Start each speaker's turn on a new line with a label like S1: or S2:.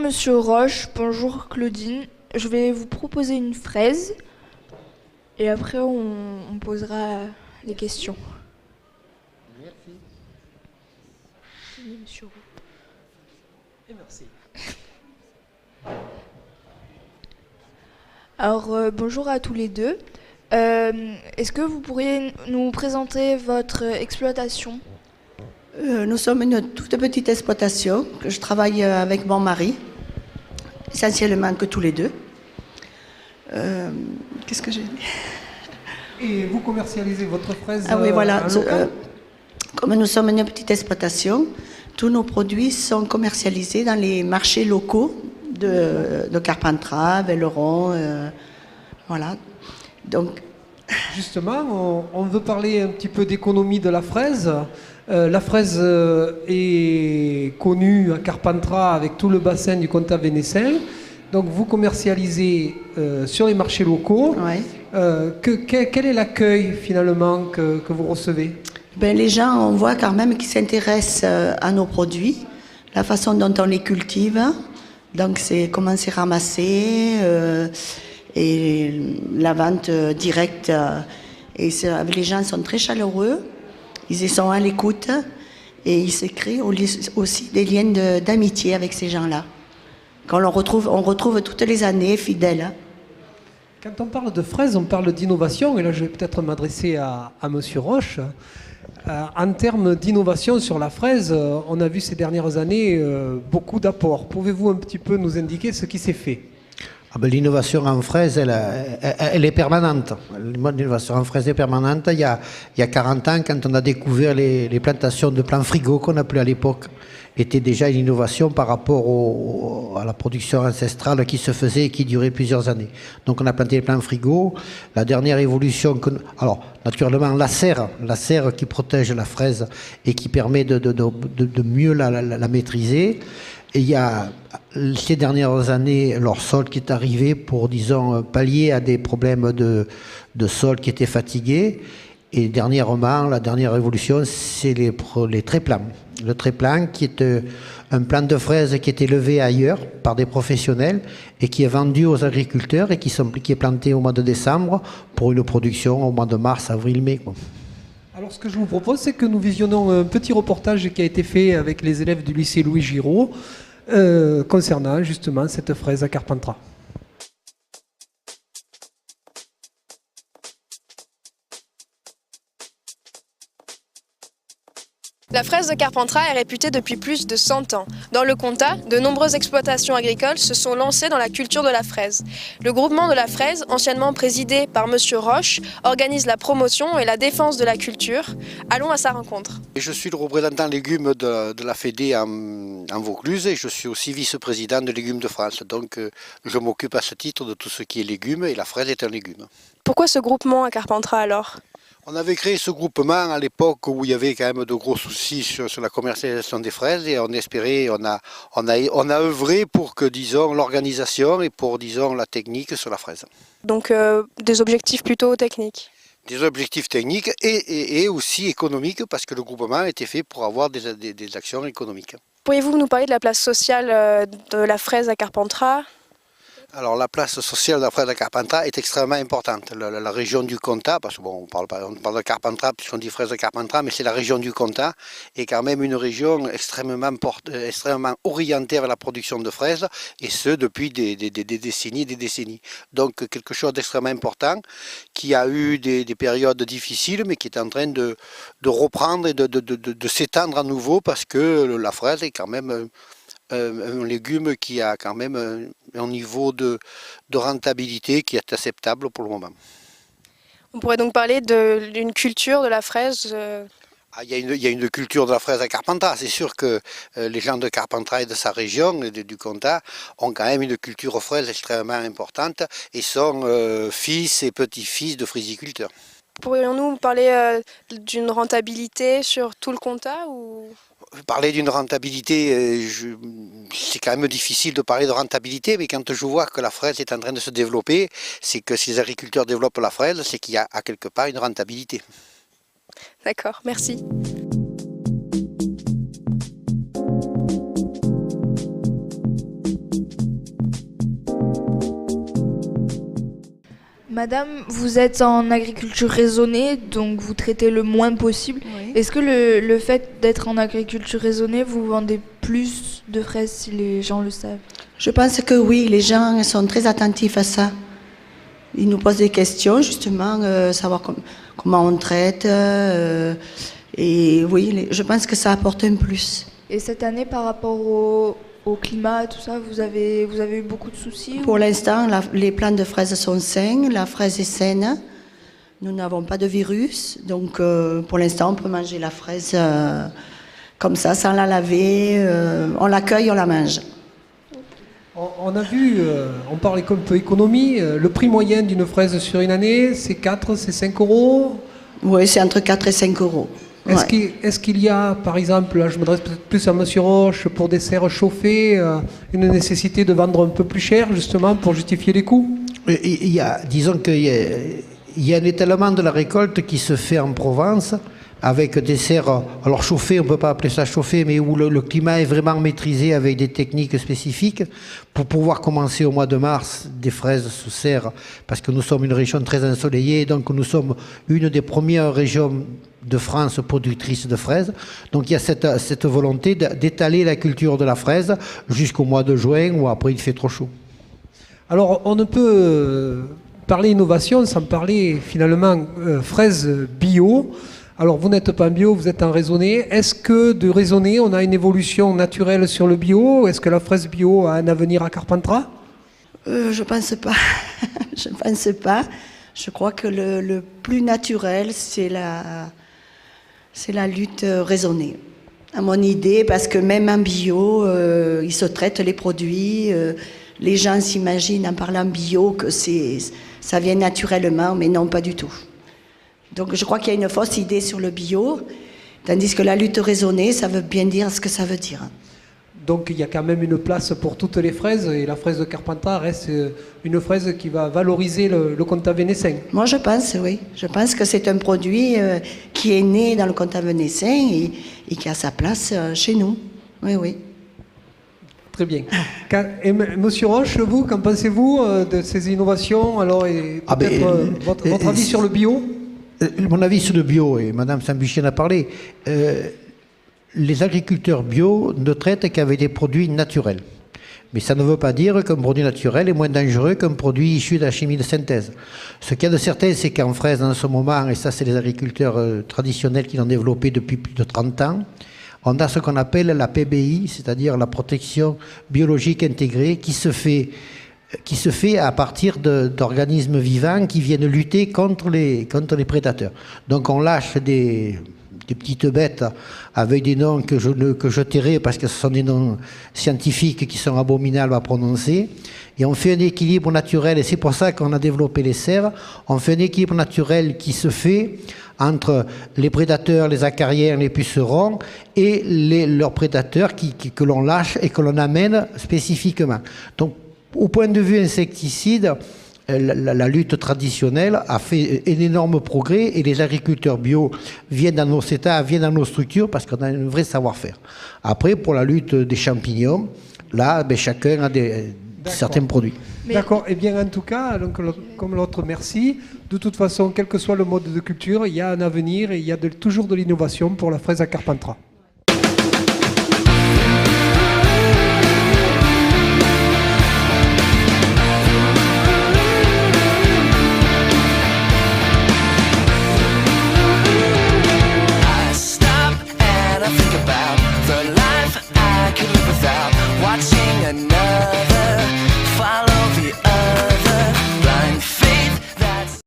S1: Monsieur Roche, bonjour Claudine. Je vais vous proposer une fraise et après on posera les questions.
S2: Merci.
S1: Monsieur Roche.
S2: Et merci.
S1: Alors bonjour à tous les deux. Est-ce que vous pourriez nous présenter votre exploitation ?
S3: Nous sommes une toute petite exploitation que je travaille avec mon mari, essentiellement que tous les deux. Qu'est-ce que j'ai dit ?
S2: Et vous commercialisez votre fraise
S3: Ah oui, voilà.
S2: en local
S3: Comme nous sommes une petite exploitation, tous nos produits sont commercialisés dans les marchés locaux de Carpentras, Velleron, voilà. Donc,
S2: Justement, on veut parler un petit peu d'économie de la fraise. La fraise est connue à Carpentras avec tout le bassin du Comtat vénécin. Donc vous commercialisez sur les marchés locaux.
S3: ouais.
S2: Quel est l'accueil finalement que vous recevez ?
S3: Ben, les gens, on voit quand même qu'ils s'intéressent à nos produits, la façon dont on les cultive. Donc c'est comment c'est ramassé et la vente directe. Les gens sont très chaleureux, ils y sont à l'écoute et ils se créent aussi des liens d'amitié avec ces gens-là. On retrouve toutes les années fidèles.
S2: Quand on parle de fraises, on parle d'innovation, et là je vais peut-être m'adresser à Monsieur Roche. En termes d'innovation sur la fraise, on a vu ces dernières années beaucoup d'apports. Pouvez-vous un petit peu nous indiquer ce qui s'est fait ?
S4: L'innovation en fraise, elle est permanente. L'innovation en fraise est permanente. Il y a 40 ans, quand on a découvert les plantations de plants frigo, qu'on appelait à l'époque, était déjà une innovation par rapport à la production ancestrale qui se faisait et qui durait plusieurs années. Donc on a planté les plants frigo. La dernière évolution, alors naturellement la serre qui protège la fraise et qui permet de mieux la maîtriser. Et il y a ces dernières années l'hors-sol qui est arrivé pour, disons, pallier à des problèmes de sol qui étaient fatigués. Et dernièrement, la dernière évolution, c'est les tréplans. Le tréplan qui est un plant de fraise qui est élevé ailleurs par des professionnels et qui est vendu aux agriculteurs et qui est planté au mois de décembre pour une production au mois de mars, avril, mai, quoi.
S2: Alors ce que je vous propose, c'est que nous visionnons un petit reportage qui a été fait avec les élèves du lycée Louis Giraud concernant justement cette fraise à Carpentras.
S5: La fraise de Carpentras est réputée depuis plus de 100 ans. Dans le Comtat, de nombreuses exploitations agricoles se sont lancées dans la culture de la fraise. Le groupement de la fraise, anciennement présidé par Monsieur Roche, organise la promotion et la défense de la culture. Allons à sa rencontre.
S4: Je suis le représentant légumes de la Fédé en Vaucluse et je suis aussi vice-président de Légumes de France. Donc je m'occupe à ce titre de tout ce qui est légumes et la fraise est un légume.
S5: Pourquoi ce groupement à Carpentras alors ?
S4: On avait créé ce groupement à l'époque où il y avait quand même de gros soucis sur la commercialisation des fraises et on espérait, on a œuvré pour que, disons, l'organisation et pour, disons, la technique sur la fraise.
S5: Donc des objectifs plutôt techniques.
S4: Des objectifs techniques et aussi économiques parce que le groupement a été fait pour avoir des actions économiques.
S5: Pourriez-vous nous parler de la place sociale de la fraise à Carpentras ?
S4: Alors la place sociale de la fraise de Carpentras est extrêmement importante. La région du Comtat, parce que bon, on parle de Carpentras puisqu'on dit fraise de Carpentras, mais c'est la région du Comtat, est quand même une région extrêmement orientée vers la production de fraises, et ce depuis des décennies et des décennies. Donc quelque chose d'extrêmement important, qui a eu des périodes difficiles, mais qui est en train de reprendre et de s'étendre à nouveau, parce que la fraise est quand même un légume qui a quand même un niveau de rentabilité qui est acceptable pour le moment.
S5: On pourrait donc parler d'une culture de la fraise
S4: Il y a une culture de la fraise à Carpentras. C'est sûr que les gens de Carpentras et de sa région, et du Comtat, ont quand même une culture aux fraises extrêmement importante et sont fils et petits-fils de fraisiculteurs.
S5: Pourrions-nous parler d'une rentabilité sur tout le Comtat ou...
S4: Parler d'une rentabilité, c'est quand même difficile de parler de rentabilité, mais quand je vois que la fraise est en train de se développer, c'est que si les agriculteurs développent la fraise, c'est qu'il y a à quelque part une rentabilité.
S5: D'accord, merci.
S1: Madame, vous êtes en agriculture raisonnée, donc vous traitez le moins possible.
S3: Oui.
S1: Est-ce que le fait d'être en agriculture raisonnée, vous vendez plus de fraises si les gens le savent?
S3: Je pense que oui, les gens sont très attentifs à ça. Ils nous posent des questions, justement, savoir comment on traite. Et oui, je pense que ça apporte un plus.
S1: Et cette année, par rapport au climat, tout ça, vous avez eu beaucoup de soucis?
S3: Pour l'instant, les plants de fraises sont sains, la fraise est saine. Nous n'avons pas de virus, donc pour l'instant, on peut manger la fraise comme ça, sans la laver. On la cueille, on la mange.
S2: On a vu, on parlait un peu économie, le prix moyen d'une fraise sur une année, c'est 4, c'est 5 euros.
S3: Oui, c'est entre 4 et 5 euros.
S2: Est-ce qu'il y a, par exemple, là, je m'adresse peut-être plus à Monsieur Roche, pour des serres chauffées, une nécessité de vendre un peu plus cher, justement, pour justifier les coûts?
S4: Disons qu'il y a un étalement de la récolte qui se fait en Provence, avec des serres, alors chauffées, on ne peut pas appeler ça chauffées, mais où le climat est vraiment maîtrisé avec des techniques spécifiques pour pouvoir commencer au mois de mars des fraises sous serre, parce que nous sommes une région très ensoleillée, donc nous sommes une des premières régions de France productrices de fraises. Donc il y a cette volonté d'étaler la culture de la fraise jusqu'au mois de juin, où après il fait trop chaud.
S2: Alors on ne peut parler innovation sans parler finalement fraises bio. Alors vous n'êtes pas en bio, vous êtes en raisonné. Est-ce que de raisonné, on a une évolution naturelle sur le bio? Est-ce que la fraise bio a un avenir à Carpentras?
S3: Je pense pas. Je pense pas. Je crois que le plus naturel, c'est la lutte raisonnée. À mon idée, parce que même en bio, ils se traitent les produits. Les gens s'imaginent en parlant bio que ça vient naturellement, mais non, pas du tout. Donc je crois qu'il y a une fausse idée sur le bio, tandis que la lutte raisonnée, ça veut bien dire ce que ça veut dire.
S2: Donc il y a quand même une place pour toutes les fraises, et la fraise de Carpentras reste une fraise qui va valoriser le comté vénécin.
S3: Moi je pense, oui. Je pense que c'est un produit qui est né dans le comté vénécin et qui a sa place chez nous. Oui, oui.
S2: Très bien. Et Monsieur Roche, vous, qu'en pensez-vous de ces innovations? Alors, et votre avis sur le bio?
S4: Mon avis sur le bio, et Madame Saint-Buchet en a parlé, les agriculteurs bio ne traitent qu'avec des produits naturels. Mais ça ne veut pas dire qu'un produit naturel est moins dangereux qu'un produit issu de la chimie de synthèse. Ce qu'il y a de certain, c'est qu'en fraise, en ce moment, et ça c'est les agriculteurs traditionnels qui l'ont développé depuis plus de 30 ans, on a ce qu'on appelle la PBI, c'est-à-dire la protection biologique intégrée, qui se fait à partir d'organismes vivants qui viennent lutter contre les prédateurs. Donc on lâche des petites bêtes avec des noms que je tairai parce que ce sont des noms scientifiques qui sont abominables à prononcer. Et on fait un équilibre naturel, et c'est pour ça qu'on a développé les serres. On fait un équilibre naturel qui se fait entre les prédateurs, les acariens, les pucerons et leurs prédateurs que l'on lâche et que l'on amène spécifiquement. Donc, au point de vue insecticide, la lutte traditionnelle a fait un énorme progrès, et les agriculteurs bio viennent dans nos CETA, viennent dans nos structures parce qu'on a un vrai savoir-faire. Après, pour la lutte des champignons, là, chacun a certains produits.
S2: D'accord. Eh bien, en tout cas, donc, comme l'autre, merci. De toute façon, quel que soit le mode de culture, il y a un avenir et il y a toujours de l'innovation pour la fraise à Carpentras.